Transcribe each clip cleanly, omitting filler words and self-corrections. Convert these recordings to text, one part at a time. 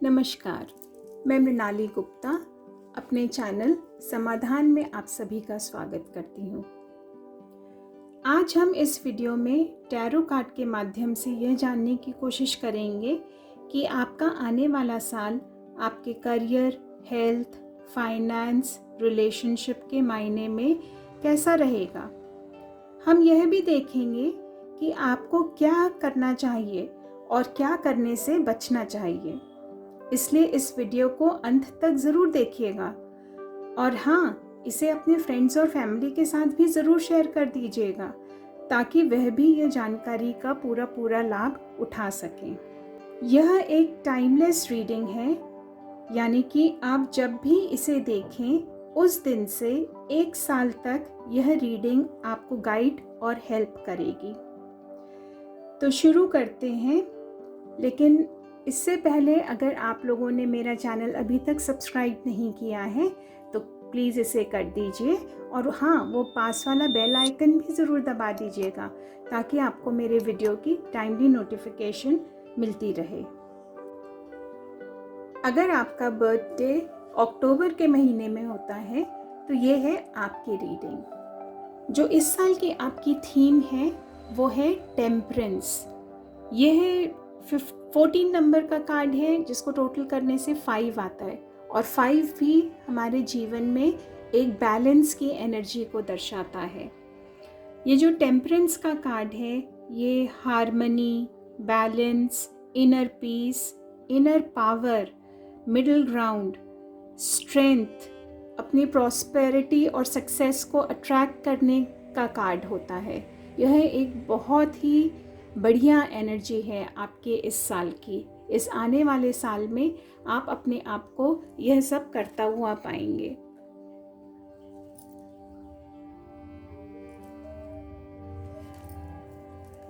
नमस्कार, मैं मृणाली गुप्ता अपने चैनल समाधान में आप सभी का स्वागत करती हूँ। आज हम इस वीडियो में टैरो कार्ड के माध्यम से यह जानने की कोशिश करेंगे कि आपका आने वाला साल आपके करियर, हेल्थ, फाइनेंस, रिलेशनशिप के मायने में कैसा रहेगा। हम यह भी देखेंगे कि आपको क्या करना चाहिए और क्या करने से बचना चाहिए। इसलिए इस वीडियो को अंत तक ज़रूर देखिएगा और हाँ, इसे अपने फ्रेंड्स और फैमिली के साथ भी ज़रूर शेयर कर दीजिएगा ताकि वह भी यह जानकारी का पूरा लाभ उठा सकें। यह एक टाइमलेस रीडिंग है, यानी कि आप जब भी इसे देखें उस दिन से 1 साल तक यह रीडिंग आपको गाइड और हेल्प करेगी। तो शुरू करते हैं, लेकिन इससे पहले अगर आप लोगों ने मेरा चैनल अभी तक सब्सक्राइब नहीं किया है तो प्लीज़ इसे कर दीजिए और हाँ, वो पास वाला बेल आइकन भी ज़रूर दबा दीजिएगा ताकि आपको मेरे वीडियो की टाइमली नोटिफिकेशन मिलती रहे। अगर आपका बर्थडे अक्टूबर के महीने में होता है तो ये है आपकी रीडिंग। जो इस साल की आपकी थीम है वो है टेम्परेंस। ये है 14 नंबर का कार्ड है जिसको टोटल करने से 5 आता है और 5 भी हमारे जीवन में एक बैलेंस की एनर्जी को दर्शाता है। ये जो टेम्परेंस का कार्ड है ये harmony, balance, inner peace, inner power, middle ground, strength, अपनी प्रॉस्पेरिटी और सक्सेस को अट्रैक्ट करने का कार्ड होता है। यह एक बहुत ही बढ़िया एनर्जी है आपके इस साल की। इस आने वाले साल में आप अपने आप को यह सब करता हुआ पाएंगे।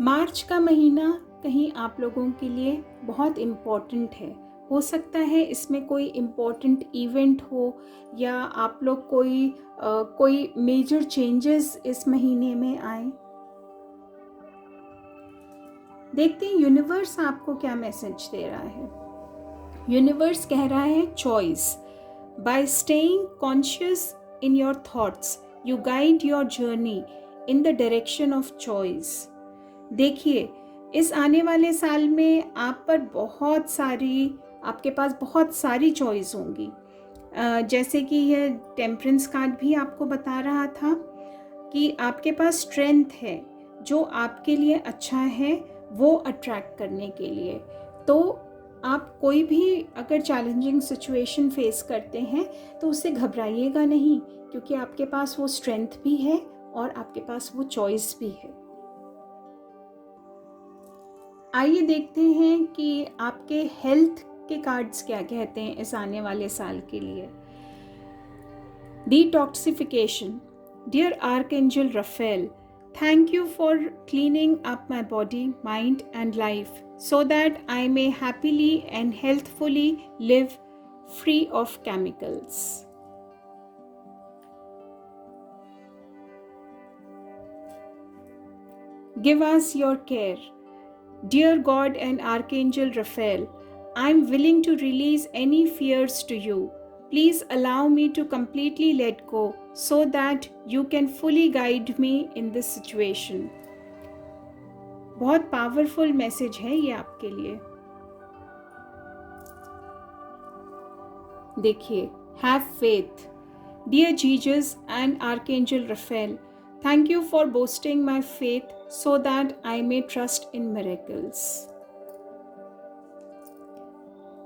मार्च का महीना कहीं आप लोगों के लिए बहुत इम्पोर्टेंट है। हो सकता है इसमें कोई इम्पोर्टेंट इवेंट हो या आप लोग कोई मेजर चेंजेस इस महीने में आए। देखते हैं यूनिवर्स आपको क्या मैसेज दे रहा है। यूनिवर्स कह रहा है choice. Bye staying conscious in your thoughts you guide your journey in the direction of choice. देखिए, इस आने वाले साल में आपके पास बहुत सारी चॉइस होंगी। जैसे कि यह टेम्परेंस कार्ड भी आपको बता रहा था कि आपके पास स्ट्रेंथ है जो आपके लिए अच्छा है वो अट्रैक्ट करने के लिए। तो आप कोई भी अगर चैलेंजिंग सिचुएशन फेस करते हैं तो उससे घबराइएगा नहीं, क्योंकि आपके पास वो स्ट्रेंथ भी है और आपके पास वो चॉइस भी है। आइए देखते हैं कि आपके हेल्थ के कार्ड्स क्या कहते हैं इस आने वाले साल के लिए। Detoxification. Dear archangel Raphael, thank you for cleaning up my body, mind and life so that I may happily and healthfully live free of chemicals. Give us your care. Dear God and Archangel Raphael, I am willing to release any fears to you. Please allow me to completely let go so that you can fully guide me in this situation. बहुत powerful message है ये आपके लिए। देखिए, have faith. Dear Jesus and archangel Raphael, thank you for boosting my faith so that I may trust in miracles.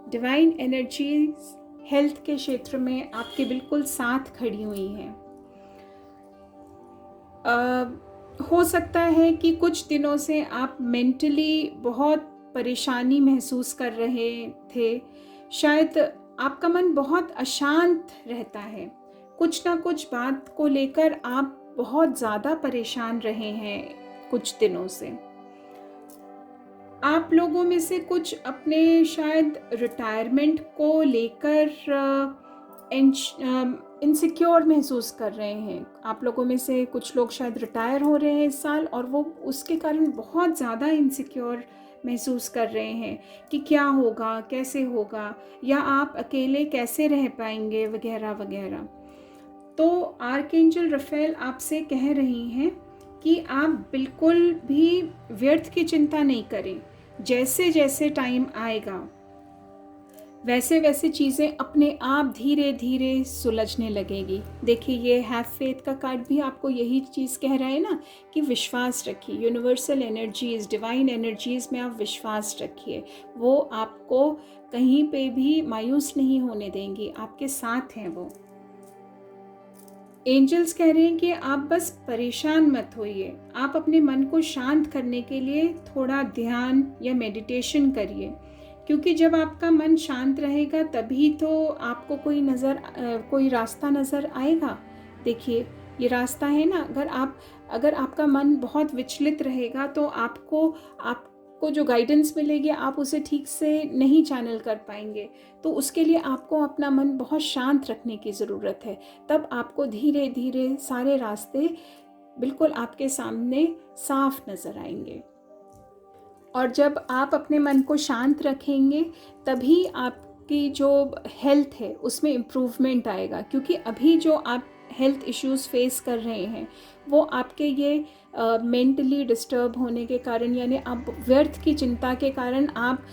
Divine energies health के क्षेत्र में आपके बिल्कुल साथ खड़ी हुई हैं। हो सकता है कि कुछ दिनों से आप मेंटली बहुत परेशानी महसूस कर रहे थे। शायद आपका मन बहुत अशांत रहता है। कुछ ना कुछ बात को लेकर आप बहुत ज़्यादा परेशान रहे हैं कुछ दिनों से। आप लोगों में से कुछ अपने शायद रिटायरमेंट को लेकर इनसिक्योर महसूस कर रहे हैं। आप लोगों में से कुछ लोग शायद रिटायर हो रहे हैं इस साल और वो उसके कारण बहुत ज़्यादा इनसिक्योर महसूस कर रहे हैं कि क्या होगा, कैसे होगा, या आप अकेले कैसे रह पाएंगे वगैरह वगैरह। तो आर्कएंजल रफेल आपसे कह रही हैं कि आप बिल्कुल भी व्यर्थ की चिंता नहीं करें। जैसे जैसे टाइम आएगा वैसे वैसे चीज़ें अपने आप धीरे धीरे सुलझने लगेगी। देखिए, ये हैव फेथ का कार्ड भी आपको यही चीज़ कह रहा है ना, कि विश्वास रखिए, यूनिवर्सल एनर्जीज़, डिवाइन एनर्जीज़ में आप विश्वास रखिए। वो आपको कहीं पे भी मायूस नहीं होने देंगी, आपके साथ हैं वो। एंजल्स कह रहे हैं कि आप बस परेशान मत होइए, आप अपने मन को शांत करने के लिए थोड़ा ध्यान या मेडिटेशन करिए, क्योंकि जब आपका मन शांत रहेगा तभी तो आपको कोई रास्ता नज़र आएगा। देखिए, ये रास्ता है ना, अगर आपका मन बहुत विचलित रहेगा तो आपको जो गाइडेंस मिलेगी आप उसे ठीक से नहीं चैनल कर पाएंगे। तो उसके लिए आपको अपना मन बहुत शांत रखने की ज़रूरत है। तब आपको धीरे धीरे सारे रास्ते बिल्कुल आपके सामने साफ नज़र आएंगे। और जब आप अपने मन को शांत रखेंगे तभी आपकी जो हेल्थ है उसमें इम्प्रूवमेंट आएगा, क्योंकि अभी जो आप हेल्थ इश्यूज़ फेस कर रहे हैं वो आपके ये मेंटली डिस्टर्ब होने के कारण, यानी आप व्यर्थ की चिंता के कारण आप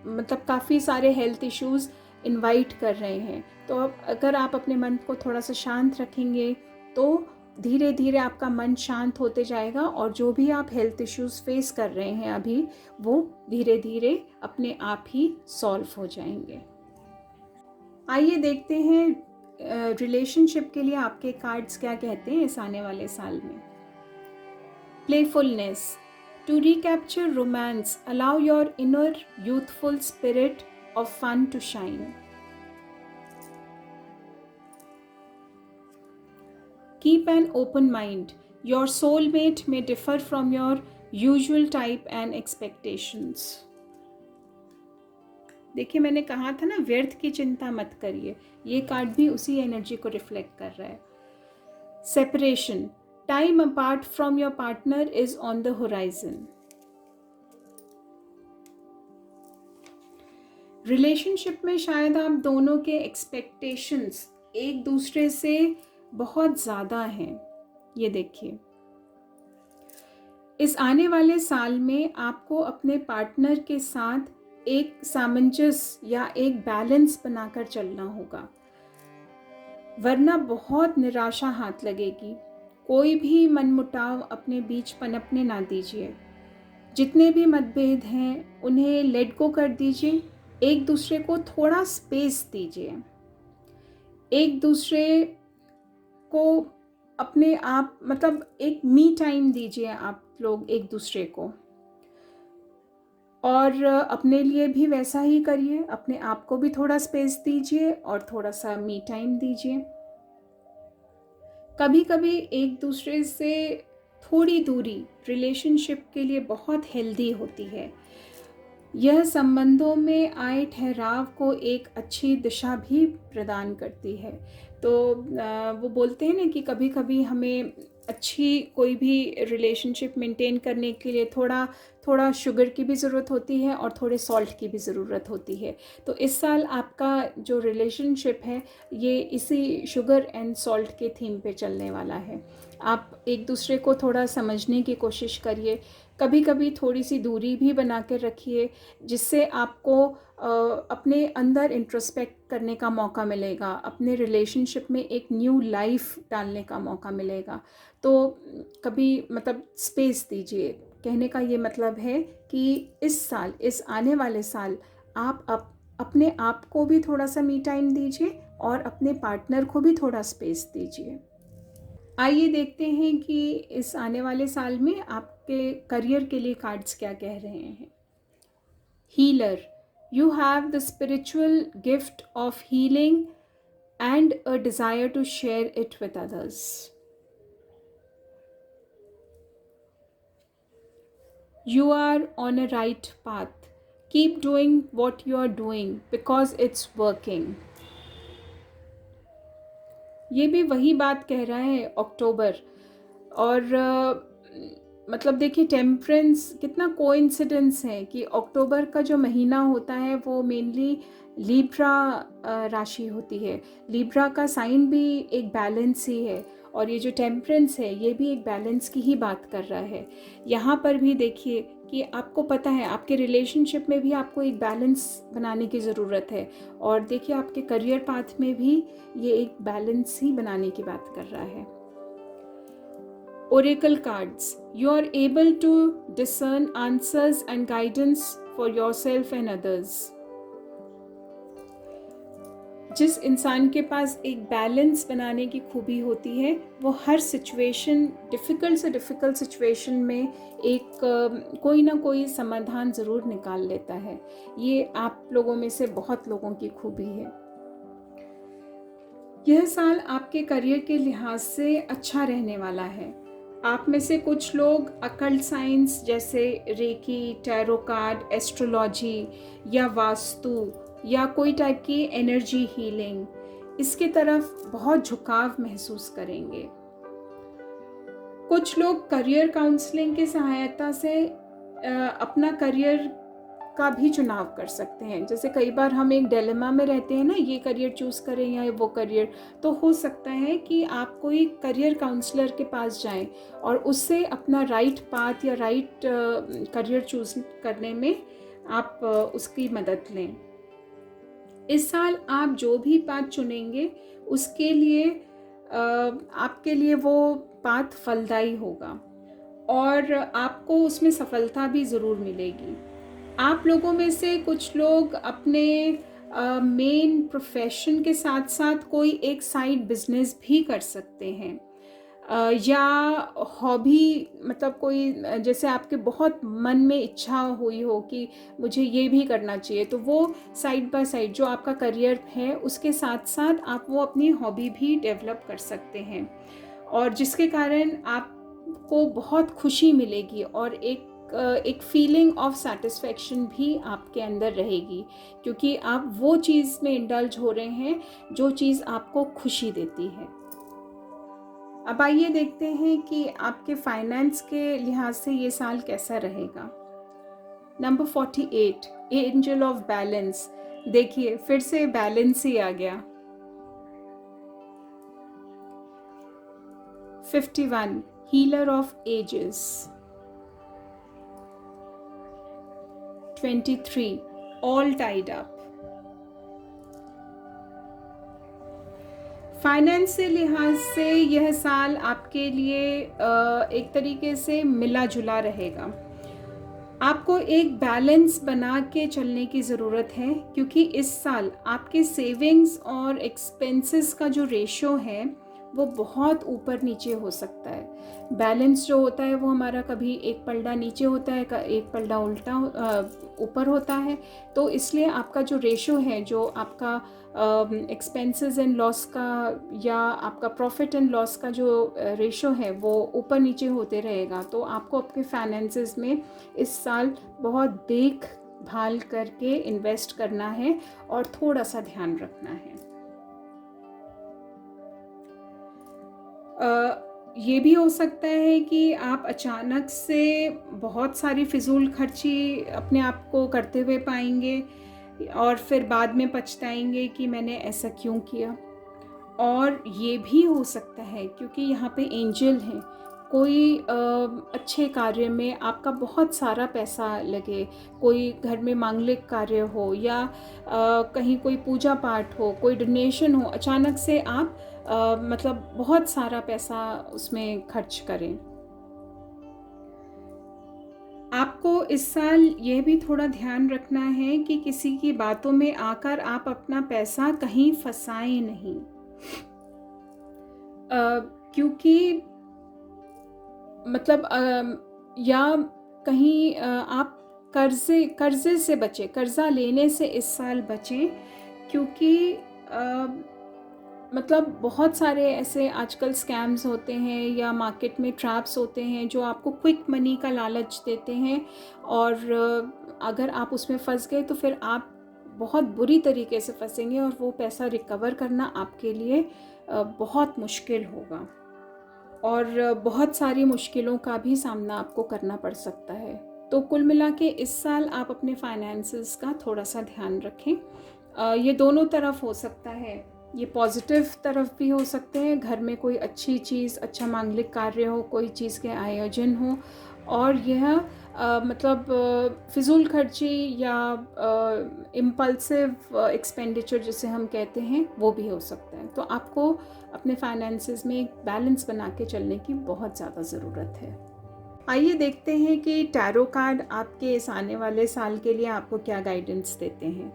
मतलब काफ़ी सारे हेल्थ इश्यूज़ इनवाइट कर रहे हैं। तो अब अगर आप अपने मन को थोड़ा सा शांत रखेंगे तो धीरे धीरे आपका मन शांत होते जाएगा और जो भी आप हेल्थ इश्यूज़ फेस कर रहे हैं अभी, वो धीरे धीरे अपने आप ही सॉल्व हो जाएंगे। आइए देखते हैं रिलेशनशिप के लिए आपके कार्ड्स क्या कहते हैं इस आने वाले साल में। Playfulness, to recapture romance, allow your inner youthful spirit of fun to shine. Keep an open mind. Your soulmate may differ from your usual type and expectations. देखिए, मैंने कहा था ना, व्यर्थ की चिंता मत करिए। ये कार्ड भी उसी एनर्जी को रिफ्लेक्ट कर रहा है। Separation, time apart from your partner is on the horizon. Relationship में शायद आप दोनों के एक्सपेक्टेशंस एक दूसरे से बहुत ज़्यादा हैं। ये देखिए, इस आने वाले साल में आपको अपने पार्टनर के साथ एक सामंजस्य या एक बैलेंस बनाकर चलना होगा, वरना बहुत निराशा हाथ लगेगी। कोई भी मनमुटाव अपने बीच पनपने ना दीजिए। जितने भी मतभेद हैं उन्हें लेट गो कर दीजिए। एक दूसरे को थोड़ा स्पेस दीजिए। एक दूसरे को अपने आप मतलब एक मी टाइम दीजिए आप लोग एक दूसरे को, और अपने लिए भी वैसा ही करिए। अपने आप को भी थोड़ा स्पेस दीजिए और थोड़ा सा मी टाइम दीजिए। कभी कभी एक दूसरे से थोड़ी दूरी रिलेशनशिप के लिए बहुत हेल्दी होती है। यह संबंधों में आए ठहराव को एक अच्छी दिशा भी प्रदान करती है। तो वो बोलते हैं ना कि कभी कभी हमें अच्छी कोई भी रिलेशनशिप मेंटेन करने के लिए थोड़ा शुगर की भी ज़रूरत होती है और थोड़े सॉल्ट की भी ज़रूरत होती है। तो इस साल आपका जो रिलेशनशिप है ये इसी शुगर एंड सॉल्ट के थीम पे चलने वाला है। आप एक दूसरे को थोड़ा समझने की कोशिश करिए। कभी कभी थोड़ी सी दूरी भी बना कर रखिए, जिससे आपको अपने अंदर इंट्रोस्पेक्ट करने का मौका मिलेगा, अपने रिलेशनशिप में एक न्यू लाइफ डालने का मौका मिलेगा। तो कभी मतलब स्पेस दीजिए। कहने का ये मतलब है कि इस साल, इस आने वाले साल आप अपने आप को भी थोड़ा सा मी टाइम दीजिए और अपने पार्टनर को भी थोड़ा स्पेस दीजिए। आइए देखते हैं कि इस आने वाले साल में आपके करियर के लिए कार्ड्स क्या कह रहे हैं। Healer, you have the spiritual gift of healing and a desire to share it with others. You are on a right path. Keep doing what you are doing because it's working. ये भी वही बात कह रहा है अक्टूबर। और मतलब देखिए टेम्परेंस कितना कोइंसिडेंस है कि अक्टूबर का जो महीना होता है वो मेनली लिब्रा राशि होती है। लिब्रा का साइन भी एक बैलेंस ही है, और ये जो टेम्परेंस है ये भी एक बैलेंस की ही बात कर रहा है। यहाँ पर भी देखिए कि आपको पता है आपके रिलेशनशिप में भी आपको एक बैलेंस बनाने की ज़रूरत है, और देखिए आपके करियर पाथ में भी ये एक बैलेंस ही बनाने की बात कर रहा है। Oracle cards. You are able to discern answers and guidance for yourself and others. जिस इंसान के पास एक बैलेंस बनाने की खूबी होती है वो हर सिचुएशन, डिफ़िकल्ट से डिफ़िकल्ट सिचुएशन में एक कोई ना कोई समाधान ज़रूर निकाल लेता है। ये आप लोगों में से बहुत लोगों की खूबी है। यह साल आपके करियर के लिहाज से अच्छा रहने वाला है। आप में से कुछ लोग अकल्ट साइंस जैसे रेकी, टैरो कार्ड, एस्ट्रोलॉजी या वास्तु या कोई टाइप की एनर्जी हीलिंग, इसकी तरफ बहुत झुकाव महसूस करेंगे। कुछ लोग करियर काउंसलिंग की सहायता से अपना करियर का भी चुनाव कर सकते हैं। जैसे कई बार हम एक डिलेमा में रहते हैं ना, ये करियर चूज़ करें या वो करियर, तो हो सकता है कि आप कोई करियर काउंसलर के पास जाएं और उससे अपना राइट पाथ या राइट करियर चूज़ करने में आप उसकी मदद लें। इस साल आप जो भी पाथ चुनेंगे उसके लिए आपके लिए वो पाथ फलदायी होगा और आपको उसमें सफलता भी ज़रूर मिलेगी। आप लोगों में से कुछ लोग अपने मेन प्रोफेशन के साथ साथ कोई एक साइड बिजनेस भी कर सकते हैं, या हॉबी, मतलब कोई जैसे आपके बहुत मन में इच्छा हुई हो कि मुझे ये भी करना चाहिए, तो वो साइड बाय साइड जो आपका करियर है उसके साथ साथ आप वो अपनी हॉबी भी डेवलप कर सकते हैं, और जिसके कारण आपको बहुत खुशी मिलेगी और एक फीलिंग ऑफ सेटिस्फैक्शन भी आपके अंदर रहेगी, क्योंकि आप वो चीज़ में इंडल्ज हो रहे हैं जो चीज़ आपको खुशी देती है। अब आइए देखते हैं कि आपके फाइनेंस के लिहाज से ये साल कैसा रहेगा। Number 48, angel of balance. देखिए फिर से बैलेंस ही आ गया। 51, healer of ages. 23, all tied up. Finance के लिहाज से यह साल आपके लिए एक तरीके से मिला जुला रहेगा। आपको एक बैलेंस बना के चलने की ज़रूरत है, क्योंकि इस साल आपके सेविंग्स और एक्सपेंसेस का जो रेशो है वो बहुत ऊपर नीचे हो सकता है। बैलेंस जो होता है वो हमारा कभी एक पलड़ा नीचे होता है, एक पलड़ा उल्टा ऊपर होता है, तो इसलिए आपका जो रेशो है, जो आपका एक्सपेंसेस एंड लॉस का या आपका प्रॉफिट एंड लॉस का जो रेशो है वो ऊपर नीचे होते रहेगा। तो आपको अपने फाइनेंसेस में इस साल बहुत देखभाल करके इन्वेस्ट करना है और थोड़ा सा ध्यान रखना है। ये भी हो सकता है कि आप अचानक से बहुत सारी फिजूल खर्ची अपने आप को करते हुए पाएंगे और फिर बाद में पछताएंगे कि मैंने ऐसा क्यों किया। और ये भी हो सकता है क्योंकि यहाँ पे एंजल हैं, कोई अच्छे कार्य में आपका बहुत सारा पैसा लगे, कोई घर में मांगलिक कार्य हो या कहीं कोई पूजा पाठ हो, कोई डोनेशन हो, अचानक से आप मतलब बहुत सारा पैसा उसमें खर्च करें। आपको इस साल ये भी थोड़ा ध्यान रखना है कि किसी की बातों में आकर आप अपना पैसा कहीं फंसाएं नहीं, क्योंकि मतलब या कहीं आप कर्जे से बचें, कर्जा लेने से इस साल बचें, क्योंकि मतलब बहुत सारे ऐसे आजकल स्कैम्स होते हैं या मार्केट में ट्रैप्स होते हैं जो आपको क्विक मनी का लालच देते हैं, और अगर आप उसमें फंस गए तो फिर आप बहुत बुरी तरीके से फंसेंगे और वो पैसा रिकवर करना आपके लिए बहुत मुश्किल होगा। और बहुत सारी मुश्किलों का भी सामना आपको करना पड़ सकता है। तो कुल मिला के इस साल आप अपने फाइनेंसेस का थोड़ा सा ध्यान रखें। ये दोनों तरफ हो सकता है, ये पॉजिटिव तरफ भी हो सकते हैं, घर में कोई अच्छी चीज़, अच्छा मांगलिक कार्य हो, कोई चीज़ के आयोजन हो, और यह मतलब फिजूल खर्ची या इम्पल्सिव एक्सपेंडिचर जिसे हम कहते हैं वो भी हो सकता है। तो आपको अपने फाइनेंसेस में एक बैलेंस बना के चलने की बहुत ज़्यादा ज़रूरत है। आइए देखते हैं कि टैरो कार्ड आपके इस आने वाले साल के लिए आपको क्या गाइडेंस देते हैं।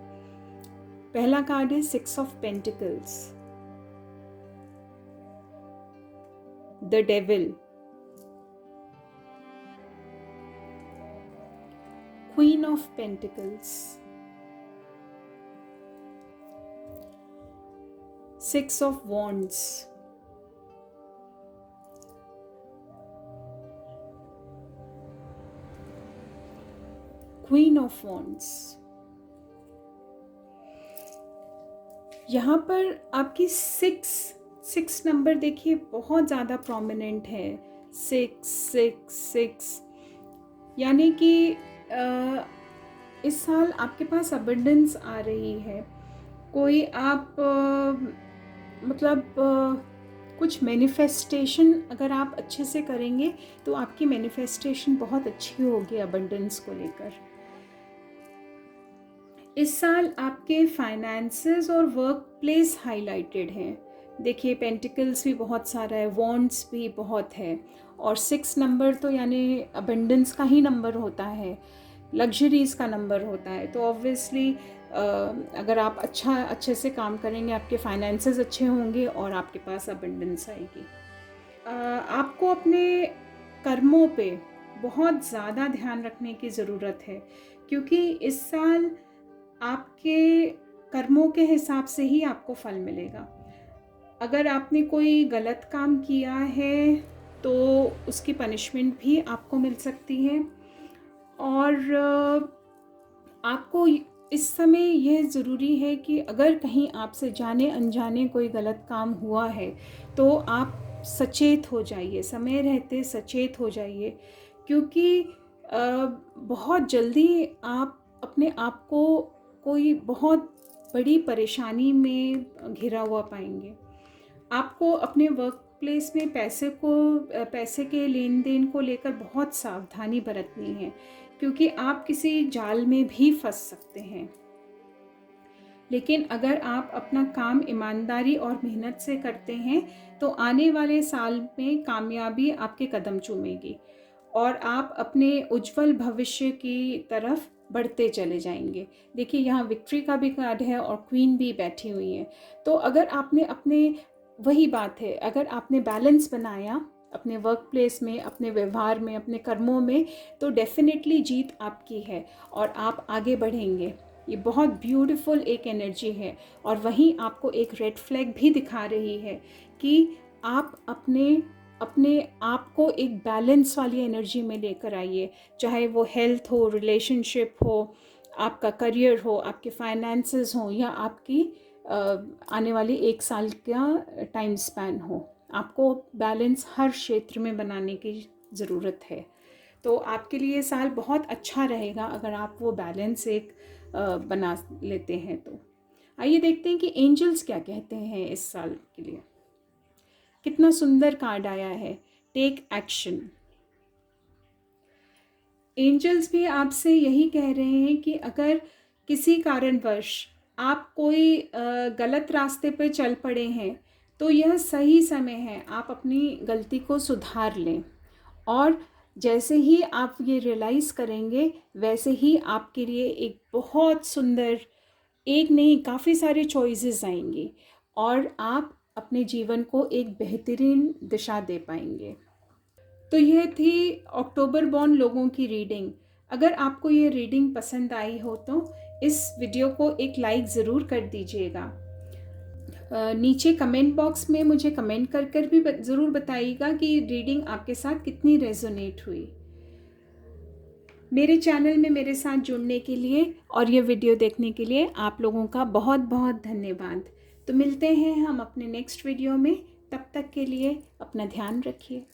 पहला कार्ड है 6 of pentacles, the devil, queen of pentacles, 6 of wands, queen of wands. यहाँ पर आपकी 6 नंबर देखिए बहुत ज़्यादा प्रोमिनेंट है। 6 यानी कि इस साल आपके पास अबंडेंस आ रही है। कोई आप कुछ मैनिफेस्टेशन अगर आप अच्छे से करेंगे तो आपकी मैनिफेस्टेशन बहुत अच्छी होगी अबंडेंस को लेकर। इस साल आपके फाइनेंसेस और वर्क प्लेस हाईलाइटेड हैं। देखिए पेंटिकल्स भी बहुत सारा है, वॉन्ड्स भी बहुत है, और 6 नंबर तो यानी अबंडेंस का ही नंबर होता है, लग्जरीज का नंबर होता है। तो ऑब्वियसली अगर आप अच्छे से काम करेंगे आपके फाइनेंसेस अच्छे होंगे और आपके पास अबंडेंस आएगी। आपको अपने कर्मों पे बहुत ज़्यादा ध्यान रखने की ज़रूरत है, क्योंकि इस साल आपके कर्मों के हिसाब से ही आपको फल मिलेगा। अगर आपने कोई गलत काम किया है तो उसकी पनिशमेंट भी आपको मिल सकती है, और आपको इस समय यह ज़रूरी है कि अगर कहीं आपसे जाने अनजाने कोई गलत काम हुआ है तो आप सचेत हो जाइए, समय रहते सचेत हो जाइए, क्योंकि बहुत जल्दी आप अपने आप को कोई बहुत बड़ी परेशानी में घिरा हुआ पाएंगे। आपको अपने वर्क प्लेस में पैसे के लेन देन को लेकर बहुत सावधानी बरतनी है, क्योंकि आप किसी जाल में भी फंस सकते हैं। लेकिन अगर आप अपना काम ईमानदारी और मेहनत से करते हैं तो आने वाले साल में कामयाबी आपके कदम चूमेगी और आप अपने उज्जवल भविष्य की तरफ बढ़ते चले जाएंगे। देखिए यहाँ विक्ट्री का भी कार्ड है और क्वीन भी बैठी हुई है। तो अगर आपने वही बात है, अगर आपने बैलेंस बनाया अपने वर्क प्लेस में, अपने व्यवहार में, अपने कर्मों में, तो डेफिनेटली जीत आपकी है और आप आगे बढ़ेंगे। ये बहुत ब्यूटीफुल एक एनर्जी है। और वहीं आपको एक रेड फ्लैग भी दिखा रही है कि आप अपने आप को एक बैलेंस वाली एनर्जी में लेकर आइए, चाहे वो हेल्थ हो, रिलेशनशिप हो, आपका करियर हो, आपके फाइनेंसेस हो, या आपकी आने वाली 1 साल का टाइम स्पैन हो। आपको बैलेंस हर क्षेत्र में बनाने की ज़रूरत है। तो आपके लिए साल बहुत अच्छा रहेगा अगर आप वो बैलेंस एक बना लेते हैं। तो आइए देखते हैं कि एंजल्स क्या कहते हैं इस साल के लिए। कितना सुंदर कार्ड आया है, टेक एक्शन। एंजल्स भी आपसे यही कह रहे हैं कि अगर किसी कारणवश आप कोई गलत रास्ते पर चल पड़े हैं तो यह सही समय है, आप अपनी गलती को सुधार लें। और जैसे ही आप ये रियलाइज़ करेंगे वैसे ही आपके लिए एक बहुत सुंदर, एक नहीं काफ़ी सारे चॉइसेस आएंगी और आप अपने जीवन को एक बेहतरीन दिशा दे पाएंगे। तो यह थी अक्टूबर बॉर्न लोगों की रीडिंग। अगर आपको ये रीडिंग पसंद आई हो तो इस वीडियो को एक लाइक ज़रूर कर दीजिएगा। नीचे कमेंट बॉक्स में मुझे कमेंट कर भी ज़रूर बताइएगा कि रीडिंग आपके साथ कितनी रेजोनेट हुई। मेरे चैनल में मेरे साथ जुड़ने के लिए और ये वीडियो देखने के लिए आप लोगों का बहुत बहुत धन्यवाद। तो मिलते हैं हम अपने नेक्स्ट वीडियो में। तब तक के लिए अपना ध्यान रखिए।